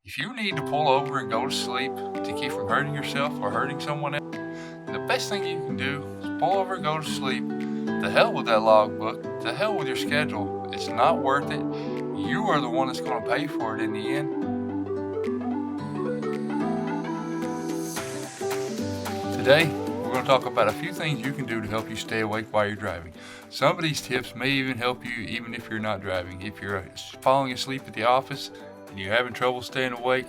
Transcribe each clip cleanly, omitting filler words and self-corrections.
If you need to pull over and go to sleep to keep from hurting yourself or hurting someone else, the best thing you can do is pull over and go to sleep. The hell with that logbook. The hell with your schedule. It's not worth it. You are the one that's going to pay for it in the end. Today, we're going to talk about a few things you can do to help you stay awake while you're driving. Some of these tips may even help you even if you're not driving. If you're falling asleep at the office and you're having trouble staying awake,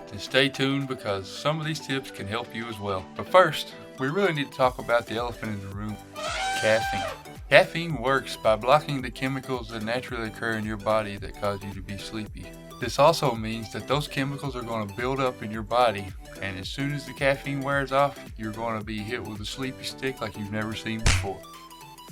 then stay tuned because some of these tips can help you as well. But first, we really need to talk about the elephant in the room, caffeine. Caffeine works by blocking the chemicals that naturally occur in your body that cause you to be sleepy. This also means that those chemicals are going to build up in your body, and as soon as the caffeine wears off, you're going to be hit with a sleepy stick like you've never seen before.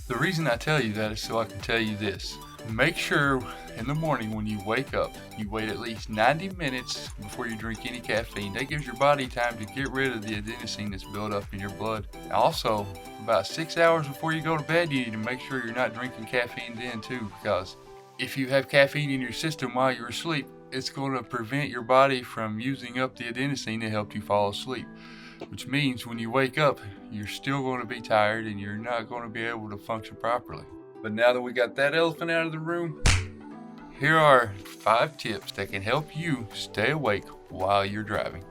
The reason I tell you that is so I can tell you this. Make sure in the morning when you wake up, you wait at least 90 minutes before you drink any caffeine. That gives your body time to get rid of the adenosine that's built up in your blood. Also, about 6 hours before you go to bed, you need to make sure you're not drinking caffeine then too, because if you have caffeine in your system while you're asleep, it's going to prevent your body from using up the adenosine that helped you fall asleep. Which means when you wake up, you're still going to be tired and you're not going to be able to function properly. But now that we got that elephant out of the room, here are 5 tips that can help you stay awake while you're driving.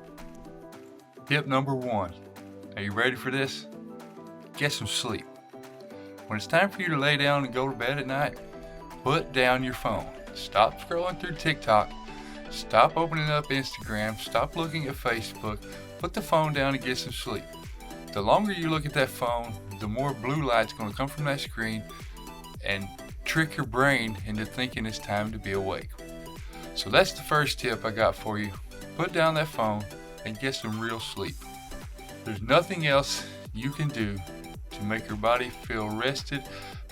Tip number 1. Are you ready for this? Get some sleep. When it's time for you to lay down and go to bed at night, put down your phone. Stop scrolling through TikTok. Stop opening up Instagram. Stop looking at Facebook. Put the phone down and get some sleep. The longer you look at that phone, the more blue light's going to come from that screen and trick your brain into thinking it's time to be awake. So that's the first tip I got for you. Put down that phone and get some real sleep. There's nothing else you can do to make your body feel rested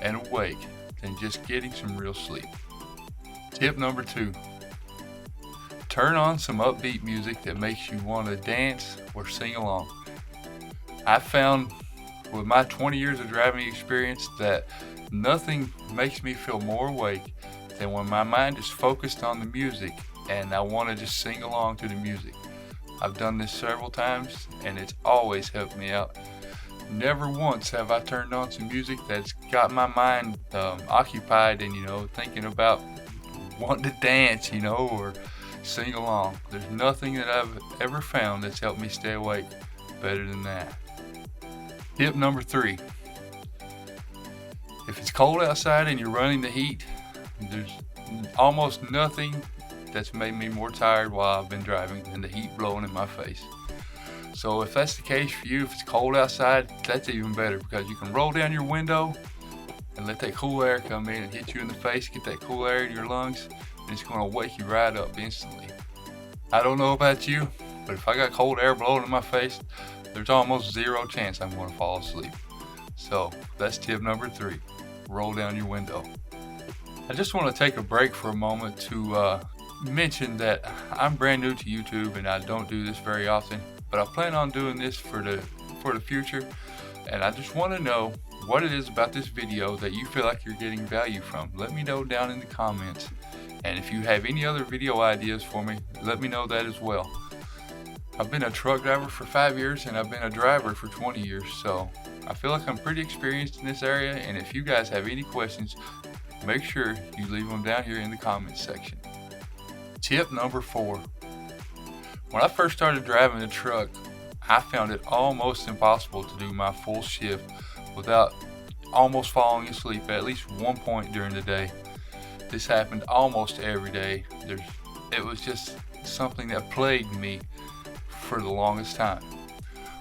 and awake than just getting some real sleep. Tip number 2. Turn on some upbeat music that makes you want to dance or sing along. I found with my 20 years of driving experience that nothing makes me feel more awake than when my mind is focused on the music and I want to just sing along to the music. I've done this several times and it's always helped me out. Never once have I turned on some music that's got my mind occupied and, thinking about wanting to dance, or sing along. There's nothing that I've ever found that's helped me stay awake better than that. Tip number 3. If it's cold outside and you're running the heat, there's almost nothing that's made me more tired while I've been driving than the heat blowing in my face. So if that's the case for you, if it's cold outside, that's even better because you can roll down your window and let that cool air come in and hit you in the face, get that cool air in your lungs, and it's going to wake you right up instantly. I don't know about you, but if I got cold air blowing in my face, there's almost zero chance I'm going to fall asleep. So that's tip number 3. Roll down your window. I just want to take a break for a moment to mention that I'm brand new to YouTube and I don't do this very often, but I plan on doing this for the future, and I just want to know what it is about this video that you feel like you're getting value from. Let me know down in the comments, and if you have any other video ideas for me, let me know that as well. I've been a truck driver for 5 years and I've been a driver for 20 years, so I feel like I'm pretty experienced in this area, and if you guys have any questions, make sure you leave them down here in the comments section. Tip number 4. When I first started driving a truck, I found it almost impossible to do my full shift without almost falling asleep at least one point during the day. This happened almost every day. It was just something that plagued me for the longest time.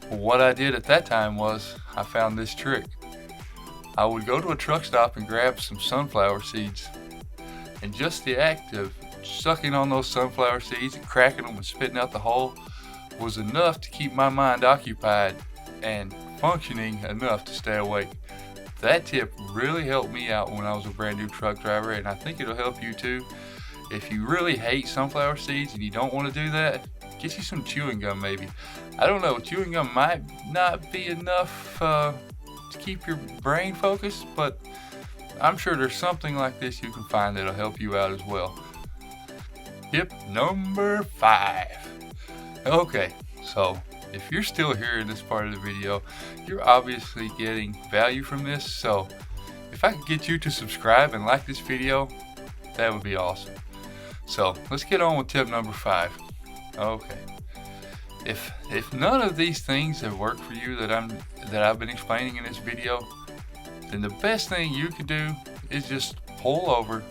Well, what I did at that time was I found this trick. I would go to a truck stop and grab some sunflower seeds, and just the act of sucking on those sunflower seeds and cracking them and spitting out the hull was enough to keep my mind occupied and functioning enough to stay awake. That tip really helped me out when I was a brand new truck driver, and I think it'll help you too. If you really hate sunflower seeds and you don't want to do that, get you some chewing gum maybe. I don't know, chewing gum might not be enough to keep your brain focused, but I'm sure there's something like this you can find that'll help you out as well. Tip number 5. Okay, so if you're still here in this part of the video, you're obviously getting value from this. So if I could get you to subscribe and like this video, that would be awesome. So let's get on with tip number 5. Okay. If none of these things have worked for you that I've been explaining in this video, then the best thing you can do is just pull over,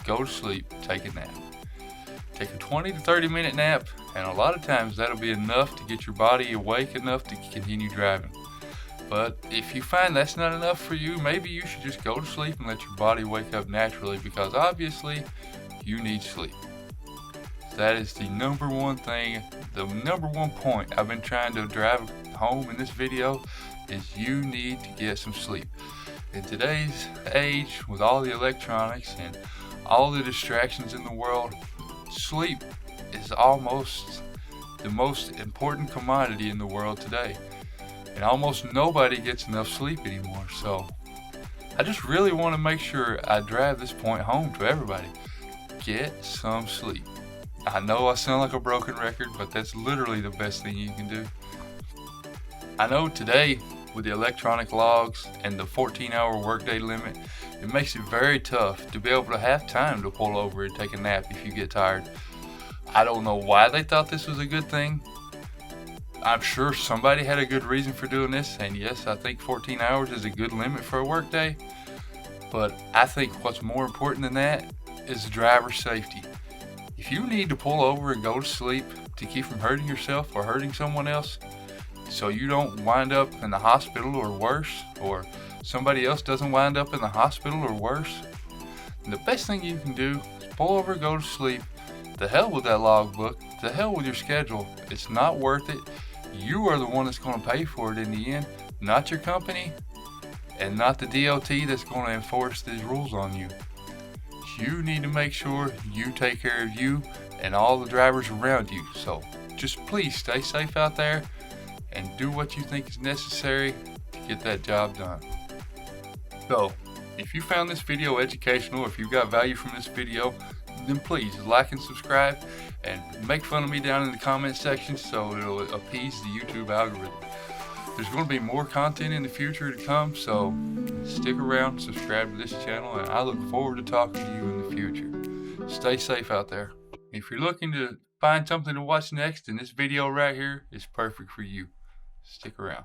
go to sleep, take a nap. Take a 20 to 30 minute nap, and a lot of times that'll be enough to get your body awake enough to continue driving. But if you find that's not enough for you, maybe you should just go to sleep and let your body wake up naturally, because obviously you need sleep. That is the number one thing, the number one point I've been trying to drive home in this video, is you need to get some sleep. In today's age, with all the electronics and all the distractions in the world, sleep is almost the most important commodity in the world today. And almost nobody gets enough sleep anymore. So I just really want to make sure I drive this point home to everybody. Get some sleep. I know I sound like a broken record, but that's literally the best thing you can do. I know today, with the electronic logs and the 14-hour workday limit, it makes it very tough to be able to have time to pull over and take a nap if you get tired. I don't know why they thought this was a good thing. I'm sure somebody had a good reason for doing this, and yes, I think 14 hours is a good limit for a workday. But I think what's more important than that is driver safety. If you need to pull over and go to sleep to keep from hurting yourself or hurting someone else, so you don't wind up in the hospital or worse, or somebody else doesn't wind up in the hospital or worse, then the best thing you can do is pull over, go to sleep. The hell with that logbook. The hell with your schedule. It's not worth it. You are the one that's going to pay for it in the end, not your company, and not the DOT that's going to enforce these rules on you. You need to make sure you take care of you and all the drivers around you. So just please stay safe out there and do what you think is necessary to get that job done. So if you found this video educational, if you got value from this video, then please like and subscribe and make fun of me down in the comment section so it'll appease the YouTube algorithm. There's going to be more content in the future to come, so stick around, subscribe to this channel, and I look forward to talking to you in the future. Stay safe out there. If you're looking to find something to watch next, then this video right here is perfect for you. Stick around.